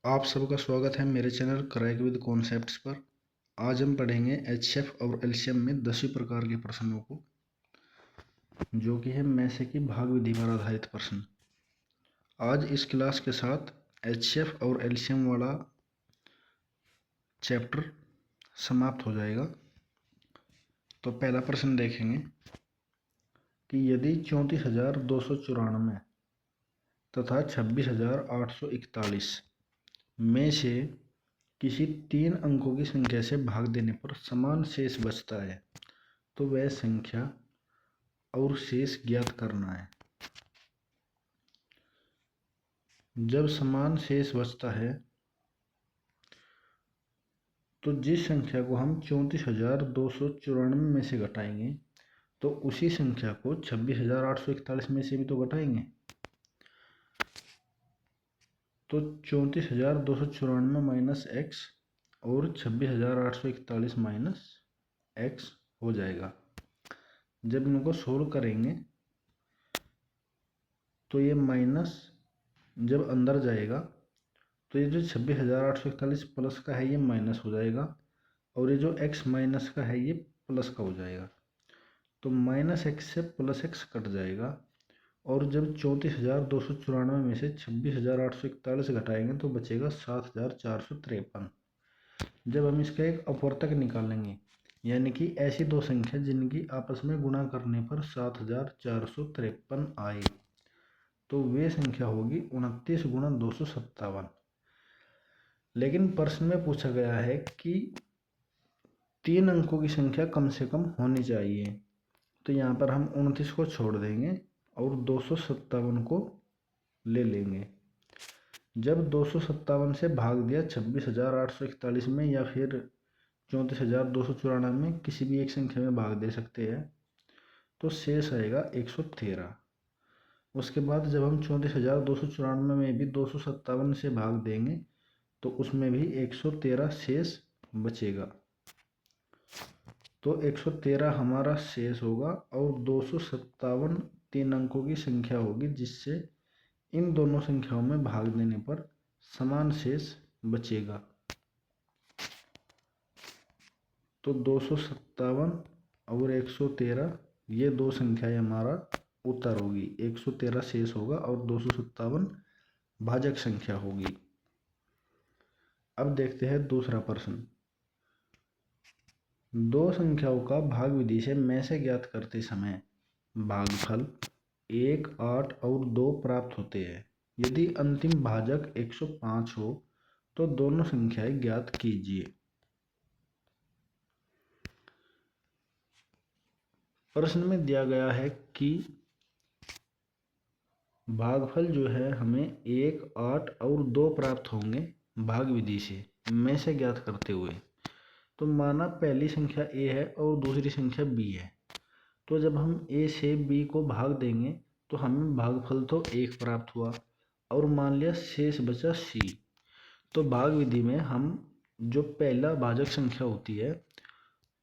आप सबका स्वागत है मेरे चैनल क्रैक विद कॉन्सेप्ट्स पर। आज हम पढ़ेंगे एचसीएफ और एलसीएम में 10 प्रकार के प्रश्नों को, जो कि है में से की भाग विधि पर आधारित प्रश्न। आज इस क्लास के साथ एचसीएफ और एलसीएम वाला चैप्टर समाप्त हो जाएगा। तो पहला प्रश्न देखेंगे कि यदि 34,294 तथा 26,841 में से किसी 3 अंकों की संख्या से भाग देने पर समान शेष बचता है तो वह संख्या और शेष ज्ञात करना है। जब समान शेष बचता है तो जिस संख्या को हम 34,294 में से घटाएंगे तो उसी संख्या को 26,841 में से भी तो घटाएंगे। तो 34,294 माइनस एक्स और 26,841 माइनस एक्स हो जाएगा। जब इनको सोल्व करेंगे तो ये माइनस जब अंदर जाएगा तो ये जो 26,841 प्लस का है ये माइनस हो जाएगा और ये जो x माइनस का है ये प्लस का हो जाएगा। तो माइनस एक्स से प्लस एक्स कट जाएगा और जब 34,294 में से 26,841 घटाएंगे तो बचेगा 7,453। जब हम इसका एक अपवर्तक निकालेंगे यानी कि ऐसी दो संख्या जिनकी आपस में गुणा करने पर 7,453 आए तो वे संख्या होगी 29 गुणा 257। लेकिन प्रश्न में पूछा गया है कि 3 अंकों की संख्या कम से कम होनी चाहिए। तो यहाँ पर हम 29 को छोड़ देंगे और 257 को ले लेंगे। जब 257 से भाग दिया 26,841 में या फिर 34,294 में किसी भी एक संख्या में भाग दे सकते हैं तो शेष आएगा 113। उसके बाद जब हम 34,294 में भी 257 से भाग देंगे तो उसमें भी 113 शेष बचेगा। तो 113 हमारा शेष होगा और 257 3 अंकों की संख्या होगी जिससे इन दोनों संख्याओं में भाग देने पर समान शेष बचेगा। तो 257 और 113 ये दो संख्याएं हमारा उत्तर होगी। 113 शेष होगा और 257 भाजक संख्या होगी। अब देखते हैं दूसरा प्रश्न। दो संख्याओं का भाग विधि से में से ज्ञात करते समय भागफल 1, 8 और 2 प्राप्त होते हैं। यदि अंतिम भाजक 105 हो तो दोनों संख्याएं ज्ञात कीजिए। प्रश्न में दिया गया है कि भागफल जो है हमें 1, 8 और 2 प्राप्त होंगे भाग विधि से में से ज्ञात करते हुए। तो माना पहली संख्या a है और दूसरी संख्या b है। तो जब हम a से b को भाग देंगे तो हमें भागफल तो 1 प्राप्त हुआ और मान लिया शेष बचा c। तो भाग विधि में हम जो पहला भाजक संख्या होती है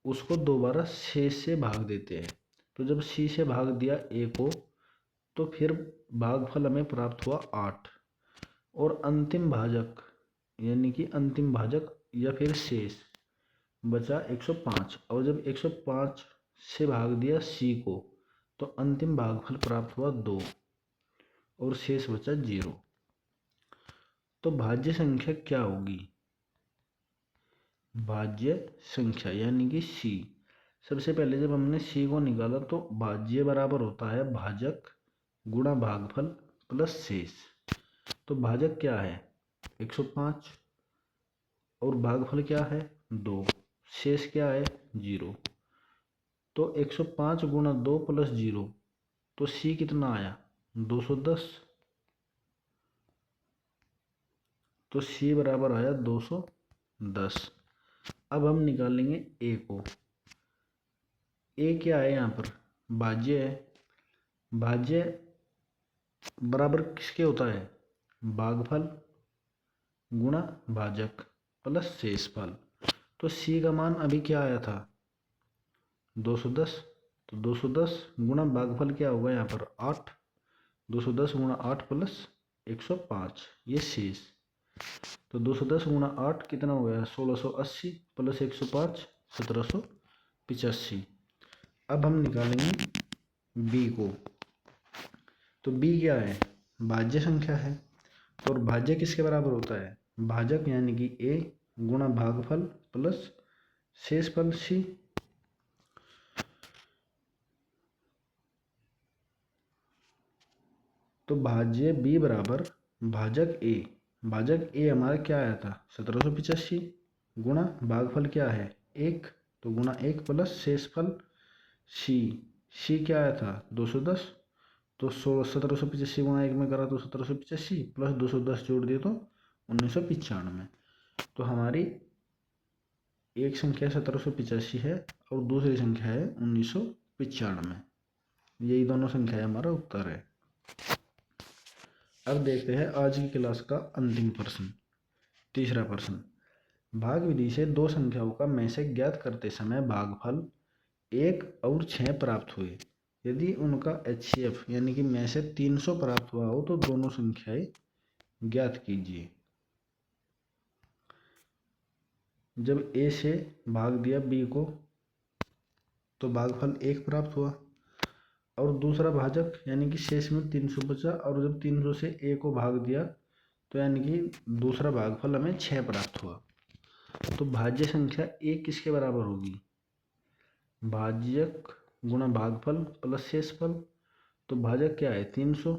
उसको दोबारा शेष से भाग देते हैं। तो जब c से भाग दिया a को तो फिर भागफल हमें प्राप्त हुआ 8 और अंतिम भाजक यानी कि अंतिम भाजक या फिर शेष बचा 105 और जब 105 से भाग दिया c को तो अंतिम भागफल प्राप्त हुआ 2 और शेष बचा 0। तो भाज्य संख्या क्या होगी? भाज्य संख्या यानी कि c। सबसे पहले जब हमने c को निकाला तो भाज्य बराबर होता है भाजक गुणा भागफल प्लस शेष। तो भाजक क्या है 105 और भागफल क्या है 2, शेष क्या है 0। तो 105 गुणा 2 प्लस 0 तो c कितना आया 210। तो c बराबर आया 210। अब हम निकालेंगे a को। a क्या है यहाँ पर भाज्य है। भाज्य बराबर किसके होता है भागफल गुणा भाजक प्लस शेषफल। तो c का मान अभी क्या आया था 210। तो 210 गुणा भागफल क्या होगा यहाँ पर 8। 210 गुणा 8 प्लस 105 ये शेष। तो 210 गुणा 8 कितना हो गया 1680 प्लस 105 1785। अब हम निकालेंगे बी को। तो बी क्या है, भाज्य संख्या है। तो और भाज्य किसके बराबर होता है, भाजक यानी कि ए गुणा भागफल प्लस शेषफल सी। तो भाज्य बी बराबर भाजक ए, भाजक ए हमारा क्या आया था 1785 गुणा भागफल क्या है 1, तो गुणा 1 प्लस शेषफल सी, सी क्या आया था 210, तो 1785 गुणा 1 में करा तो 1785 प्लस 210 जोड़ दिए तो 1995। तो हमारी एक संख्या 1785 है और दूसरी संख्या है 1995। यही दोनों संख्या हमारा उत्तर है। अब देखते हैं आज की क्लास का अंतिम प्रश्न, तीसरा प्रश्न। भाग विधि से दो संख्याओं का मैसेज ज्ञात करते समय भागफल 1 और 6 प्राप्त हुए। यदि उनका HCF यानी कि मैसेज 300 प्राप्त हुआ हो तो दोनों संख्याएं ज्ञात कीजिए। जब A से भाग दिया B को तो भागफल 1 प्राप्त हुआ और दूसरा भाजक यानी कि शेष में 300 बचा, और जब 300 से A को भाग दिया तो यानी कि दूसरा भागफल हमें 6 प्राप्त हुआ। तो भाज्य संख्या 1 किसके बराबर होगी, भाजक गुणा भागफल प्लस शेषफल। तो भाजक क्या है 300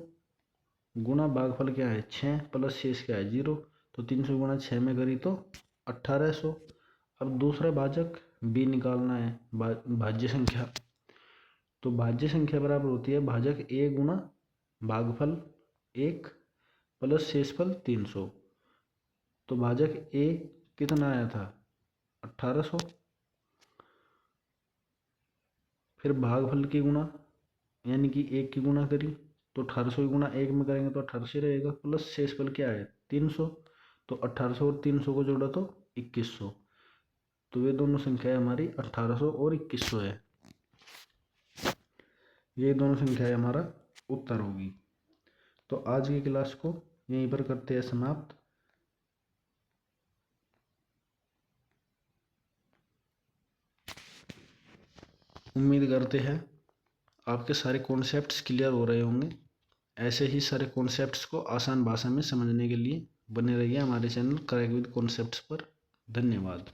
गुणा भागफल क्या है 6 प्लस शेष क्या है 0, तो 300 गुणा 6 में करी तो 1800। अब दूसरा भाजक B निकालना है, भाज्य संख्या। तो भाज्य संख्या बराबर होती है भाजक A गुणा भागफल 1 प्लस शेषफल 300। तो भाजक A कितना आया था 1800, फिर भागफल की गुणा यानी कि 1 की गुणा करी तो 1800 की गुणा 1 में करेंगे तो 1800 रहेगा, प्लस शेषफल क्या है 300, तो 1800 और 300 को जोड़ा तो 2100। तो वे दोनों संख्याएं हमारी 1800 और 2100 है। ये दोनों संख्याएं हमारा उत्तर होगी। तो आज की क्लास को यहीं पर करते हैं समाप्त। उम्मीद करते हैं आपके सारे कॉन्सेप्ट्स क्लियर हो रहे होंगे। ऐसे ही सारे कॉन्सेप्ट्स को आसान भाषा में समझने के लिए बने रहिए हमारे चैनल क्रैक विद कॉन्सेप्ट्स पर। धन्यवाद।